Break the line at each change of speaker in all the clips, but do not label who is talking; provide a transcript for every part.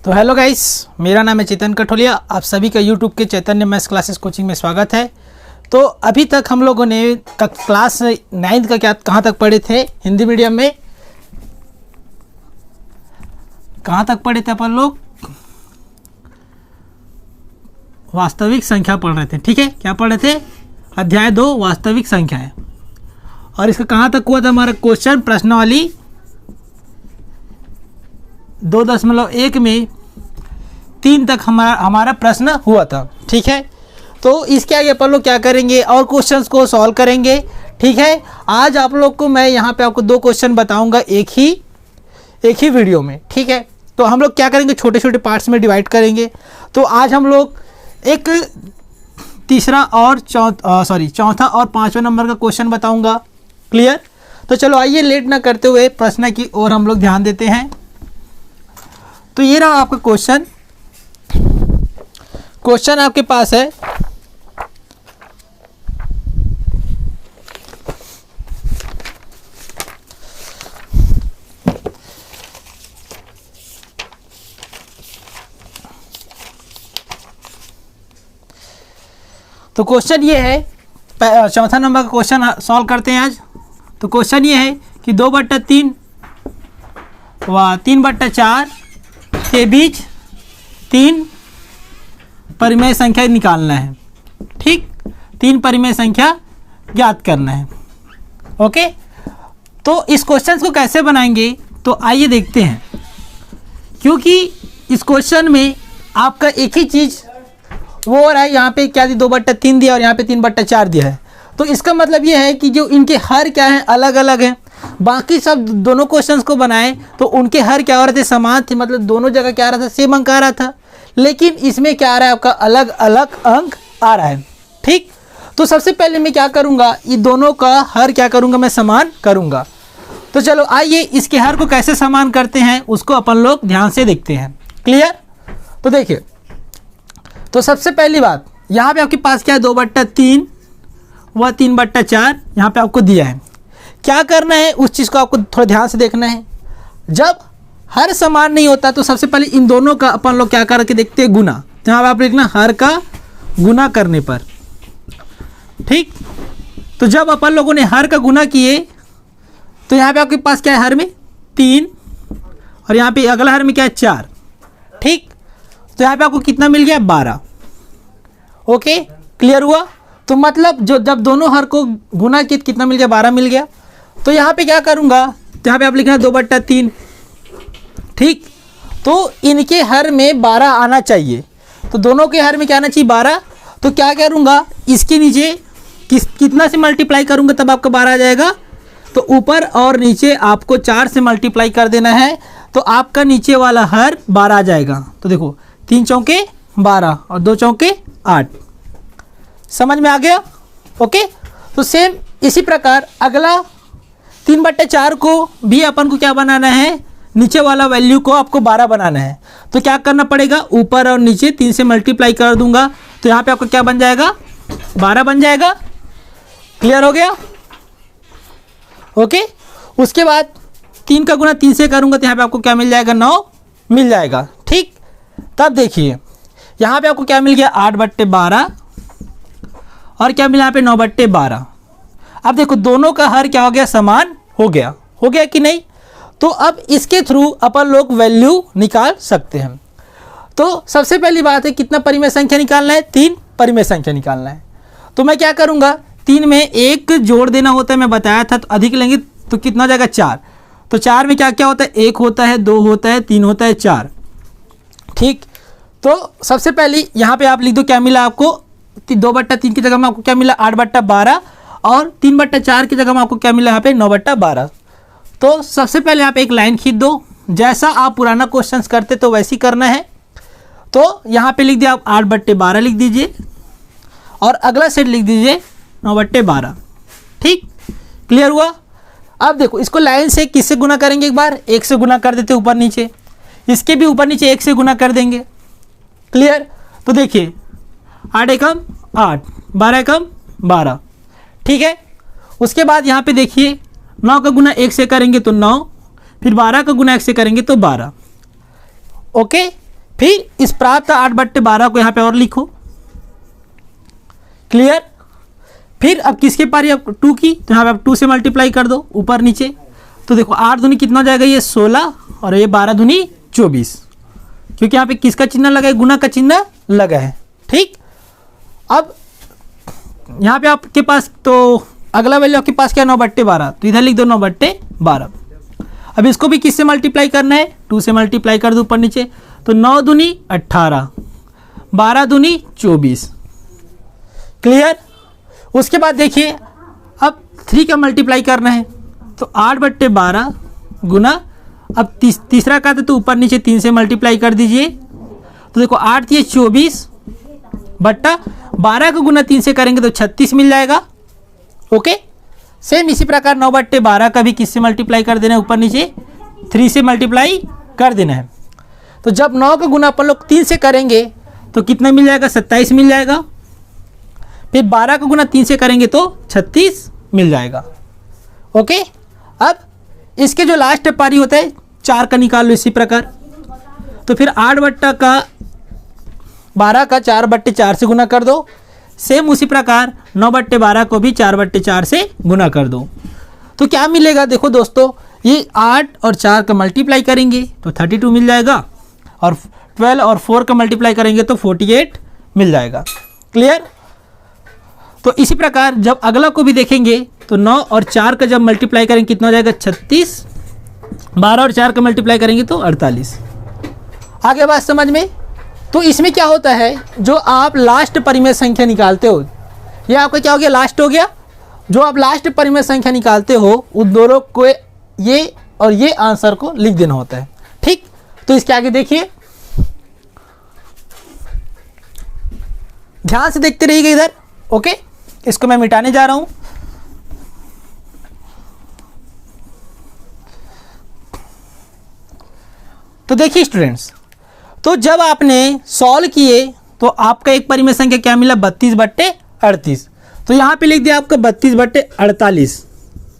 तो hello guys, मेरा नाम है चेतन कठोलिया। आप सभी का यूट्यूब के चैतन्य मैथ्स क्लासेस कोचिंग में स्वागत है। तो अभी तक हम लोगों ने क्लास 9th का कहाँ तक पढ़े थे हिंदी मीडियम में? कहाँ तक पढ़े थे अपन लोग? वास्तविक संख्या पढ़ रहे थे। ठीक है, क्या पढ़ रहे थे? अध्याय 2 वास्तविक संख्याएं। और इसका कहाँ तक हुआ था हमारा क्वेश्चन? प्रश्नावली 2.1 में 3 तक हमारा प्रश्न हुआ था। ठीक है, तो इसके आगे अपन लोग क्या करेंगे और क्वेश्चंस को सॉल्व करेंगे। ठीक है, आज आप लोग को मैं यहाँ पे आपको 2 क्वेश्चन बताऊंगा एक ही वीडियो में। ठीक है, तो हम लोग क्या करेंगे, छोटे छोटे पार्ट्स में डिवाइड करेंगे। तो आज हम लोग एक चौथा और 5वां नंबर का क्वेश्चन बताऊंगा। क्लियर? तो चलो आइए लेट ना करते हुए प्रश्न की ओर हम लोग ध्यान देते हैं। तो ये रहा आपका क्वेश्चन आपके पास है। तो क्वेश्चन ये है, चौथा नंबर का क्वेश्चन सॉल्व करते हैं आज। तो क्वेश्चन ये है कि 2/3 व 3/4 के बीच 3 परिमेय संख्या निकालना है। ठीक, 3 परिमेय संख्या ज्ञात करना है। ओके, तो इस क्वेश्चन को कैसे बनाएंगे तो आइए देखते हैं। क्योंकि इस क्वेश्चन में आपका एक ही चीज़ वो हो रहा है, यहाँ पे क्या दिया, 2/3 दिया और यहाँ पे 3/4 दिया है। तो इसका मतलब ये है कि जो इनके हर क्या हैं, अलग अलग हैं। बाकी सब दोनों क्वेश्चंस को बनाए तो उनके हर क्या हो रहे थे, समान थे। मतलब दोनों जगह क्या आ रहा था, सेम अंक आ रहा था। लेकिन इसमें क्या आ रहा है, आपका अलग अलग अंक आ रहा है। ठीक, तो सबसे पहले मैं क्या करूँगा, ये दोनों का हर क्या करूँगा, मैं समान करूँगा। तो चलो आइए इसके हर को कैसे समान करते हैं उसको अपन लोग ध्यान से देखते हैं। क्लियर? तो देखिए, तो सबसे पहली बात, यहाँ पे आपके पास क्या है, 2/3 व 3/4 यहाँ पे आपको दिया है। क्या करना है, उस चीज़ को आपको थोड़ा ध्यान से देखना है। जब हर समान नहीं होता तो सबसे पहले इन दोनों का अपन लोग क्या करके देखते हैं, गुना। तो यहाँ पे आप लिखना हर का गुना करने पर। ठीक, तो जब अपन लोगों ने हर का गुना किए तो यहाँ पे आपके पास क्या है, हर में 3 और यहाँ पे अगला हर में क्या है, 4। ठीक, तो यहाँ पे आपको कितना मिल गया, 12। ओके, क्लियर हुआ? तो मतलब जो जब दोनों हर को गुना किए कितना मिल गया, 12 मिल गया। तो यहाँ पे क्या करूँगा, तो यहाँ पे आप लिखना 2/3। ठीक, तो इनके हर में 12 आना चाहिए। तो दोनों के हर में क्या आना चाहिए, 12। तो क्या करूँगा, इसके नीचे कितना से मल्टीप्लाई करूँगा तब आपका 12 आ जाएगा। तो ऊपर और नीचे आपको 4 से मल्टीप्लाई कर देना है तो आपका नीचे वाला हर 12 आ जाएगा। तो देखो, 3 चौके 12 और 2 चौके 8। समझ में आ गया? ओके, तो सेम इसी प्रकार अगला 3/4 को भी अपन को क्या बनाना है, नीचे वाला वैल्यू को आपको 12 बनाना है। तो क्या करना पड़ेगा, ऊपर और नीचे 3 से मल्टीप्लाई कर दूंगा तो यहाँ पे आपको क्या बन जाएगा, 12 बन जाएगा। क्लियर हो गया? ओके, उसके बाद 3 का गुना 3 से करूँगा तो यहाँ पे आपको क्या मिल जाएगा, 9 मिल जाएगा। ठीक, तब देखिए यहाँ पे आपको क्या मिल गया, 8/12 और क्या मिला यहाँ पे, 9/12। अब देखो दोनों का हर क्या हो गया, समान हो गया कि नहीं? तो अब इसके थ्रू अपन लोग वैल्यू निकाल सकते हैं। तो सबसे पहली बात है, कितना परिमेय संख्या निकालना है, 3 परिमेय संख्या निकालना है। तो मैं क्या करूँगा, 3 में 1 जोड़ देना होता है, मैं बताया था। तो अधिक लेंगे तो कितना हो जाएगा, 4। तो 4 में क्या क्या होता है, 1 होता है, 2 होता है, 3 होता है, 4। ठीक, तो सबसे पहले यहाँ पे आप लिख दो, क्या मिला आपको, 2/3 की जगह में आपको क्या मिला, 8/12 और 3/4 की जगह में आपको क्या मिला, यहाँ पे 9/12। तो सबसे पहले आप एक लाइन खींच दो, जैसा आप पुराना क्वेश्चंस करते तो वैसे ही करना है। तो यहाँ पे लिख दिया आप 8/12 लिख दीजिए और अगला सेट लिख दीजिए 9/12। ठीक, क्लियर हुआ? अब देखो इसको लाइन से किससे गुना करेंगे, एक बार 1 से गुना कर देते ऊपर नीचे, इसके भी ऊपर नीचे 1 से गुना कर देंगे। क्लियर? तो देखिए 8 एकम 8, 12 एकम 12। ठीक है, उसके बाद यहाँ पे देखिए 9 का गुना 1 से करेंगे तो 9, फिर 12 का गुना 1 से करेंगे तो 12। ओके, फिर इस प्राप्त 8/12 को यहाँ पे और लिखो। क्लियर। फिर अब किसके पारी, अब 2 की, तो यहाँ पे अब 2 से मल्टीप्लाई कर दो ऊपर नीचे। तो देखो 8 दूनी कितना हो जाएगा, ये 16 और ये 12 दूनी 24, क्योंकि यहाँ पे किसका चिन्ह लगा है, गुना का चिन्ह लगा है। ठीक। अब यहाँ पे आपके पास तो अगला वैल्यू आपके पास क्या, 9/12, तो इधर लिख दो 9/12। अब इसको भी किससे मल्टीप्लाई करना है, 2 से मल्टीप्लाई कर दो ऊपर नीचे। तो 9 दूनी 18, 12 दूनी 24। क्लियर। उसके बाद देखिए अब 3 का मल्टीप्लाई करना है, तो 8/12 गुना, अब तीसरा का तो ऊपर नीचे 3 से मल्टीप्लाई कर दीजिए। तो देखो 8 ये 24 बट्टा 12 को गुना 3 से करेंगे तो 36 मिल जाएगा। ओके। सेम इसी प्रकार 9/12 का भी किससे मल्टीप्लाई कर देना है, ऊपर नीचे 3 से मल्टीप्लाई कर देना है। तो जब 9 का गुना अपन लोग 3 से करेंगे तो कितना मिल जाएगा, 27 मिल जाएगा। फिर 12 का गुना 3 से करेंगे तो 36 मिल जाएगा। ओके। अब इसके जो लास्ट पारी होता है 4 का निकाल लो इसी प्रकार। तो फिर 8/12 का 4/4 से गुना कर दो। सेम उसी प्रकार 9/12 को भी 4/4 से गुना कर दो। तो क्या मिलेगा, देखो दोस्तों, ये 8 और 4 का मल्टीप्लाई करेंगे तो 32 मिल जाएगा, और 12 और 4 का मल्टीप्लाई करेंगे तो 48 मिल जाएगा। क्लियर। तो इसी प्रकार जब अगला को भी देखेंगे तो 9 और 4 का जब मल्टीप्लाई करेंगे कितना हो जाएगा, 36, 12 और 4 का मल्टीप्लाई करेंगे तो 48। आगे बात समझ में। तो इसमें क्या होता है, जो आप लास्ट परिमेय संख्या निकालते हो, ये आपका क्या हो गया, लास्ट हो गया। जो आप लास्ट परिमेय संख्या निकालते हो उन दोनों को ये और ये आंसर को लिख देना होता है। ठीक। तो इसके आगे देखिए, ध्यान से देखते रहिएगा इधर। ओके। इसको मैं मिटाने जा रहा हूं। तो देखिए स्टूडेंट्स, तो जब आपने सॉल्व किए तो आपका एक परिमेय संख्या क्या मिला, 32/38। तो यहाँ पे लिख दिया आपका 32/48।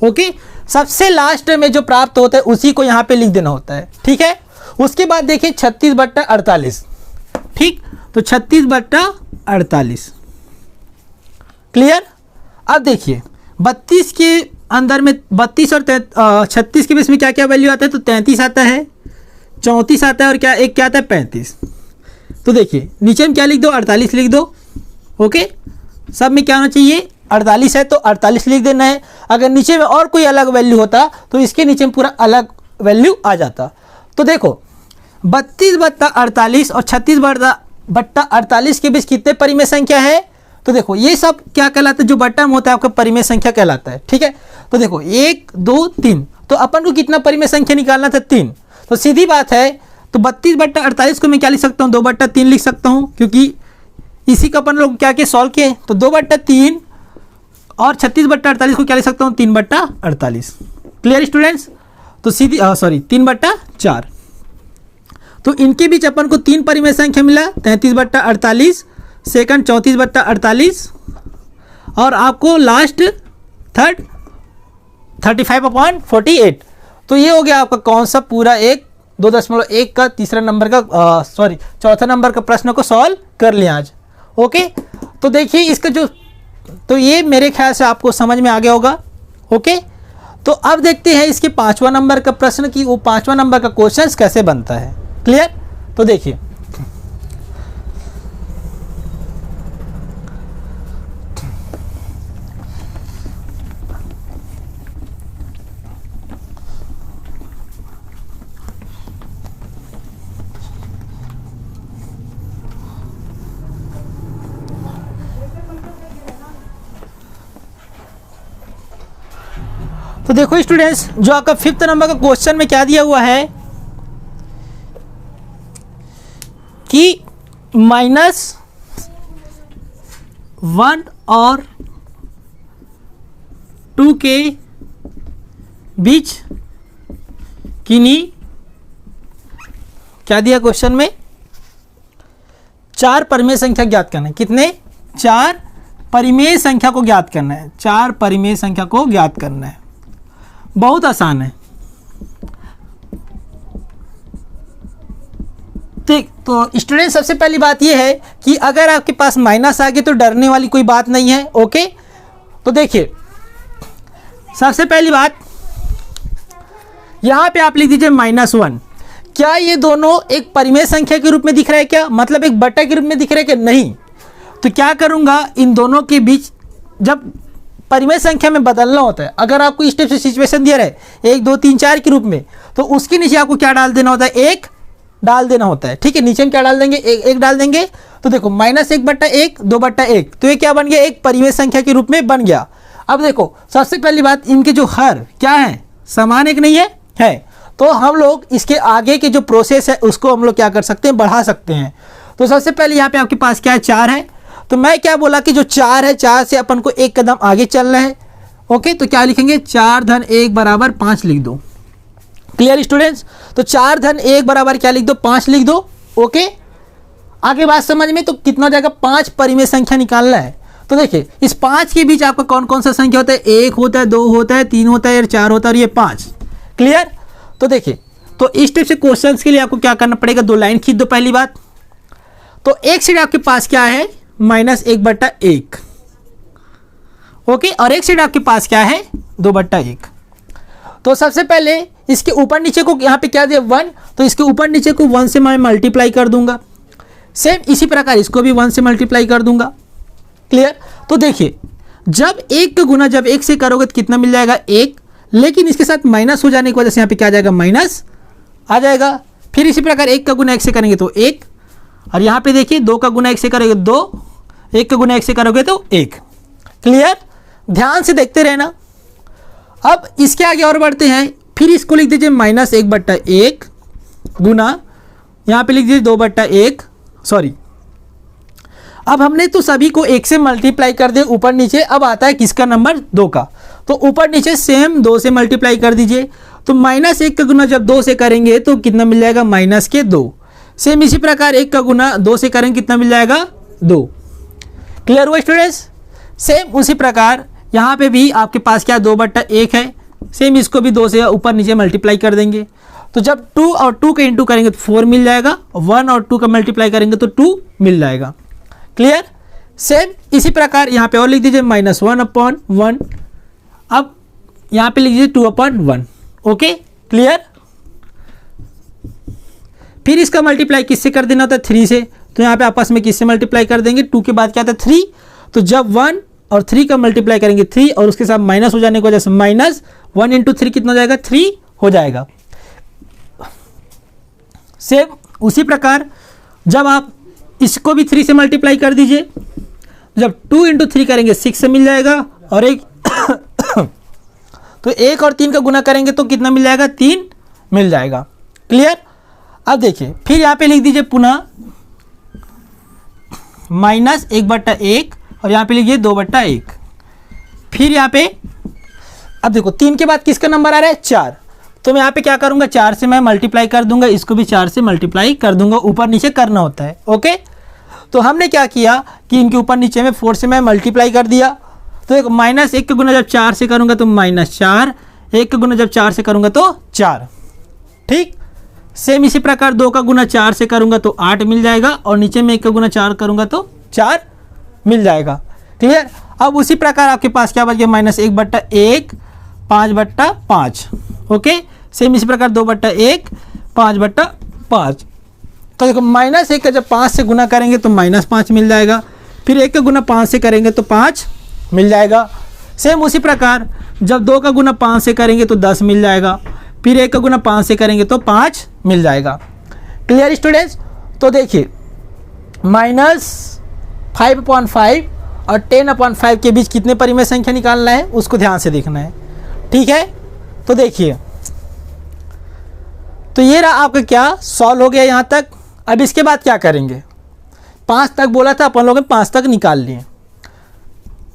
ओके। सबसे लास्ट में जो प्राप्त होता है उसी को यहाँ पे लिख देना होता है। ठीक है। उसके बाद देखिए 36/48। ठीक। तो 36/48। क्लियर। अब देखिए 32 के अंदर में 32 और 36 के बीच में क्या क्या वैल्यू आता है, तो 33 आता है, 34 आता है, और क्या एक क्या आता है, 35। तो देखिए नीचे में क्या लिख दो, 48 लिख दो। ओके। सब में क्या होना चाहिए, 48 है तो 48 लिख देना है। अगर नीचे में और कोई अलग वैल्यू होता तो इसके नीचे में पूरा अलग वैल्यू आ जाता। तो देखो 32/48 और 36/48 के बीच कितने परिमेय संख्या है, तो देखो ये सब क्या कहलाता है, जो बटन होता है आपका परिमेय संख्या कहलाता है। ठीक है। तो देखो 1 2 3, तो अपन को कितना परिमेय संख्या निकालना था, 3। तो सीधी बात है, तो 32/48 को मैं क्या लिख सकता हूँ, 2/3 लिख सकता हूँ, क्योंकि इसी का अपन लोग क्या के सॉल्व किए। तो 2/3 और 36/48 को क्या लिख सकता हूँ, 3/48। Clear students. तो सीधी 3/4। तो इनके बीच अपन को 3 परिमेय संख्या मिला, 33/48, सेकंड 34/48, और आपको लास्ट थर्ड 35/48। तो ये हो गया आपका कौन सा, पूरा 2.1 का तीसरा नंबर का चौथा नंबर का प्रश्न को सॉल्व कर लिया आज। ओके। तो देखिए इसका जो, तो ये मेरे ख्याल से आपको समझ में आ गया होगा। ओके। तो अब देखते हैं इसके 5वां नंबर का प्रश्न की वो 5वां नंबर का क्वेश्चन कैसे बनता है। क्लियर। तो देखिए तो देखो स्टूडेंट्स, जो आपका 5th नंबर का क्वेश्चन में क्या दिया हुआ है कि -1 और 2 के बीच किन्हीं, क्या दिया क्वेश्चन में, 4 परिमेय संख्या ज्ञात करना है। कितने, 4 परिमेय संख्या को ज्ञात करना है। 4 परिमेय संख्या को ज्ञात करना है। बहुत आसान है। तो स्टूडेंट सबसे पहली बात यह है कि अगर आपके पास माइनस आ गया तो डरने वाली कोई बात नहीं है। ओके, तो देखिए सबसे पहली बात यहाँ पे आप लिख दीजिए -1। क्या ये दोनों एक परिमेय संख्या के रूप में दिख रहा है क्या, मतलब एक बटा के रूप में दिख रहा है क्या, नहीं। तो क्या करूँगा, इन दोनों के बीच जब परिमेय संख्या में बदलना होता है, अगर आपको इस टाइप से सिचुएशन दिया है 1 2 3 4 के रूप में, तो उसके नीचे आपको क्या डाल देना होता है, 1 डाल देना होता है। ठीक है, नीचे में क्या डाल देंगे, 1 डाल देंगे। तो देखो -1/1 2/1, तो ये क्या बन गया, एक परिमेय संख्या के रूप में बन गया। अब देखो सबसे पहली बात, इनके जो हर क्या है, समान एक नहीं है। तो हम लोग इसके आगे के जो प्रोसेस है उसको हम लोग क्या कर सकते हैं, बढ़ा सकते हैं। तो सबसे पहले यहाँ पे आपके पास क्या है, 4 है। तो मैं क्या बोला कि जो 4 है, 4 से अपन को एक कदम आगे चलना है। ओके, तो क्या लिखेंगे, 4 धन 1 बराबर 5 लिख दो। क्लियर स्टूडेंट्स, तो 4 धन 1 बराबर क्या लिख दो, 5 लिख दो। ओके, आगे बात समझ में, तो कितना हो जाएगा, 5 परिमेय संख्या निकालना है। तो देखिए इस 5 के बीच आपका कौन कौन सा संख्या होता है, 1 होता है, 2 होता है, 3 होता है और 4 होता है और ये 5। क्लियर, तो देखिए तो इस टाइप से क्वेश्चंस के लिए आपको क्या करना पड़ेगा, 2 लाइन खींच दो पहली बात। तो एक साइड आपके पास क्या है, -1/1। ओके, और एक साइड आपके पास क्या है, 2/1। तो सबसे पहले इसके ऊपर नीचे को यहाँ पे क्या दिया, 1, तो इसके ऊपर नीचे को 1 से मैं मल्टीप्लाई कर दूंगा। सेम इसी प्रकार इसको भी 1 से मल्टीप्लाई कर दूंगा। क्लियर, तो देखिए जब 1 का गुना जब 1 से करोगे तो कितना मिल जाएगा, 1, लेकिन इसके साथ माइनस हो जाने की वजह से यहाँ पे क्या आ जाएगा, माइनस आ जाएगा। फिर इसी प्रकार 1 का गुना 1 से करेंगे तो 1, और यहाँ पे देखिए 2 का गुना 1 से करोगे 2, 1 का गुना 1 से करोगे तो 1। क्लियर, ध्यान से देखते रहना। अब इसके आगे और बढ़ते हैं, फिर इसको लिख दीजिए -1/1 गुना, यहाँ पे लिख दीजिए 2/1। सॉरी, अब हमने तो सभी को 1 से मल्टीप्लाई कर दिया ऊपर नीचे। अब आता है किसका नंबर, 2 का। तो ऊपर नीचे सेम 2 से मल्टीप्लाई कर दीजिए। तो -1 का गुना जब 2 से करेंगे तो कितना मिल जाएगा, -2। सेम इसी प्रकार 1 का गुना 2 से करेंगे कितना मिल जाएगा, 2। क्लियर हुआ स्टूडेंट्स। सेम उसी प्रकार यहाँ पे भी आपके पास क्या 2/1 है। सेम इसको भी 2 से ऊपर नीचे मल्टीप्लाई कर देंगे। तो जब 2 और 2 का इंटू करेंगे तो 4 मिल जाएगा, 1 और 2 का मल्टीप्लाई करेंगे तो 2 मिल जाएगा। क्लियर, सेम इसी प्रकार यहाँ पे और लिख दीजिए -1/1। अब यहाँ पे लिख दीजिए 2/1। Okay, clear. फिर इसका मल्टीप्लाई किससे कर देना होता है, 3 से। तो यहाँ पे आपस में किससे मल्टीप्लाई कर देंगे, 2 के बाद क्या आता है 3। तो जब 1 और 3 का मल्टीप्लाई करेंगे 3, और उसके साथ माइनस हो जाने की वजह से -1 × 3 कितना हो जाएगा, 3 हो जाएगा। सेम उसी प्रकार जब आप इसको भी 3 से मल्टीप्लाई कर दीजिए, जब 2 × 3 करेंगे 6 से मिल जाएगा, और एक तो 1 और 3 का गुना करेंगे तो कितना मिल जाएगा, 3 मिल जाएगा। क्लियर। अब देखिए फिर यहाँ पे लिख दीजिए पुनः -1/1 और यहाँ पे लिखिए 2/1। फिर यहाँ पे अब देखो 3 के बाद किसका नंबर आ रहा है, 4। तो मैं यहाँ पे क्या करूँगा, 4 से मैं मल्टीप्लाई कर दूंगा, इसको भी 4 से मल्टीप्लाई कर दूंगा, ऊपर नीचे करना होता है। ओके, तो हमने क्या किया कि इनके ऊपर नीचे में 4 से मैं मल्टीप्लाई कर दिया। तो एक -1 का गुना जब 4 से करूँगा तो -4, 1 का गुना जब 4 से करूँगा तो 4। ठीक, सेम इसी प्रकार 2 का गुना 4 से करूँगा तो 8 मिल जाएगा, और नीचे में 1 का गुना 4 करूँगा तो 4 मिल जाएगा। क्लियर। अब उसी प्रकार आपके पास क्या बच गया, -1/1 5/5। ओके, सेम इसी प्रकार 2/1 5/5। तो देखो -1 का जब 5 से गुना करेंगे तो -5 मिल जाएगा, फिर 1 का गुना 5 से करेंगे तो 5 मिल जाएगा। सेम उसी प्रकार जब 2 का गुना 5 से करेंगे तो 10 मिल जाएगा, फिर 1 का गुना 5 से करेंगे तो 5 मिल जाएगा। Clear students. तो देखिए -5/5 और 10/5 के बीच कितने परिमेय संख्या निकालना है उसको ध्यान से देखना है। ठीक है, तो देखिए तो ये रहा आपका क्या सॉल्व हो गया यहाँ तक। अब इसके बाद क्या करेंगे, 5 तक बोला था अपन लोगों ने, 5 तक निकाल लिए।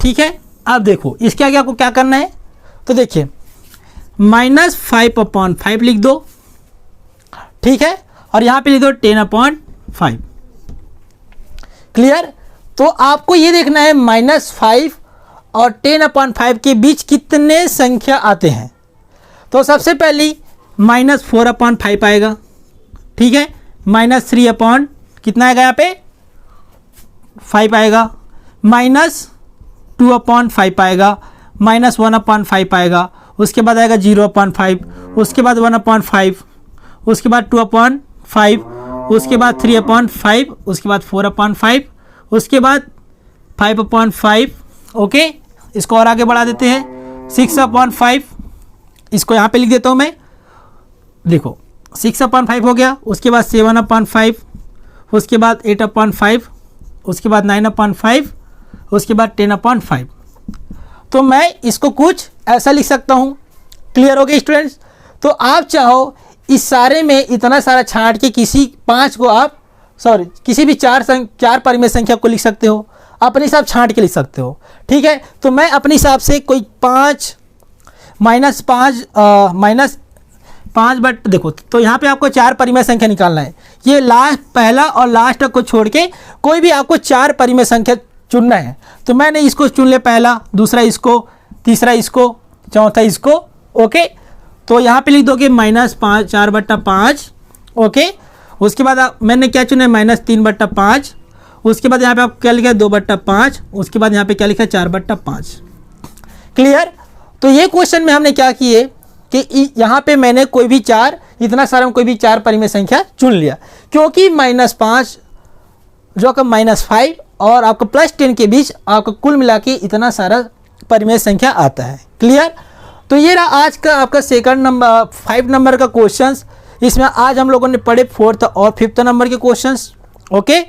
ठीक है, अब देखो इसके आगे आपको क्या करना है, तो देखिए -5/5 लिख दो। ठीक है, और यहाँ पे लिख दो 10/5। क्लियर। तो आपको ये देखना है -5 और 10/5 के बीच कितने संख्या आते हैं। तो सबसे पहली -4/5 आएगा। ठीक है, -3 अपॉन कितना आएगा यहाँ पे 5 आएगा, -2/5 आएगा, -1/5 आएगा, उसके बाद आएगा 0/5, उसके बाद 1/5, उसके बाद 2/5, उसके बाद 3/5, उसके बाद 4/5, उसके बाद 5/5। ओके, इसको और आगे बढ़ा देते हैं 6/5, इसको यहाँ पे लिख देता हूँ मैं, देखो 6/5 हो गया, उसके बाद 7/5, उसके बाद 8/5, उसके बाद 9/5, उसके बाद 10/5। तो मैं इसको कुछ ऐसा लिख सकता हूँ। क्लियर हो गया स्टूडेंट्स? तो आप चाहो इस सारे में इतना सारा छांट के किसी 5 को आप किसी भी चार परिमेय संख्या को लिख सकते हो, अपने हिसाब छांट के लिख सकते हो। ठीक है, तो मैं अपने हिसाब से कोई 5 बट देखो, तो यहाँ पे आपको 4 परिमेय संख्या निकालना है। ये लास्ट पहला और लास्ट को छोड़ के कोई भी आपको 4 परिमेय संख्या चुनना है। तो मैंने इसको चुन लिया, पहला, दूसरा इसको, तीसरा इसको, चौथा इसको। ओके, तो यहाँ पे लिख दोगे -5 4/5। ओके, उसके बाद मैंने क्या चुना है -3/5, उसके बाद यहाँ पे आप क्या लिखा है 2/5, उसके बाद यहाँ पे क्या लिखा है 4/5। क्लियर? तो ये क्वेश्चन में हमने क्या किए कि यहाँ पे मैंने कोई भी 4, इतना सारा कोई भी 4 परिमेय संख्या चुन लिया, क्योंकि -5 जो आपका -5 और आपका +10 के बीच आपका कुल मिला के इतना सारा परिमेय संख्या आता है। क्लियर? तो ये रहा आज का आपका 5 नंबर का क्वेश्चंस। इसमें आज हम लोगों ने पढ़े 4th और 5th नंबर के क्वेश्चंस। ओके,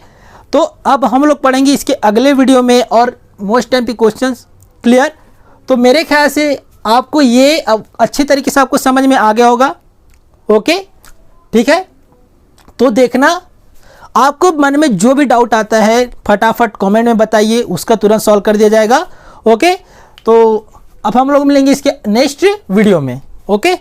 तो अब हम लोग पढ़ेंगे इसके अगले वीडियो में और मोस्ट टाइम के क्वेश्चंस। क्लियर? तो मेरे ख्याल से आपको ये अब अच्छी तरीके से आपको समझ में आ गया होगा। ओके, ठीक है, तो देखना, आपको मन में जो भी डाउट आता है फटाफट कमेंट में बताइए, उसका तुरंत सॉल्व कर दिया जाएगा। ओके, तो अब हम लोग मिलेंगे इसके नेक्स्ट वीडियो में। ओके।